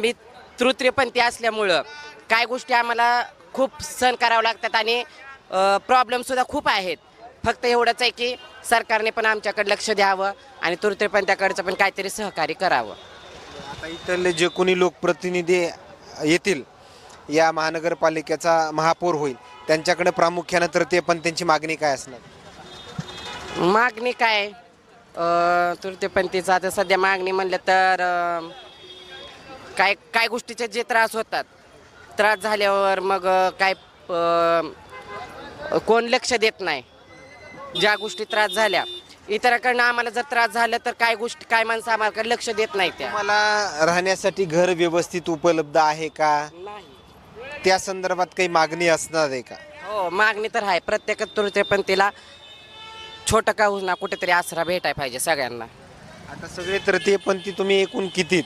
आम्ही तृतीयपंथी असल्यामुळं काय गोष्टी आम्हाला खूप सहन करावं लागतात आणि प्रॉब्लेमसुद्धा खूप आहेत. फक्त एवढंच आहे की सरकारने पण आमच्याकडे लक्ष द्यावं आणि तृतीयपंथीकडचं पण काहीतरी सहकार्य करावं. आता इथले जे कोणी लोकप्रतिनिधी येतील, या महानगरपालिकेचा महापौर होईल, त्यांच्याकडे प्रामुख्यानं तृतीयपंथींची मागणी काय असणार? मागणी काय तृतीयपंथीचा आता सध्या मागणी म्हणलं तर काय काय गोष्टीचे जे त्रास होतात, त्रास झाल्यावर मग कोण लक्ष देत नाही. ज्या गोष्टी त्रास झाल्या इतरांकडनं आम्हाला जर त्रास झाला तर काय गोष्टी काय माणसं आम्हाला लक्ष देत नाही त्या. तुम्हाला राहण्यासाठी घर व्यवस्थित उपलब्ध आहे का? त्या संदर्भात काही मागणी असणार आहे का? हो, मागणी तर आहे. प्रत्येक तृतीयपंथीला छोटं का होईना कुठेतरी आसरा भेटायला पाहिजे सगळ्यांना. आता सगळे तृतीयपंथी तुम्ही एकूण किती?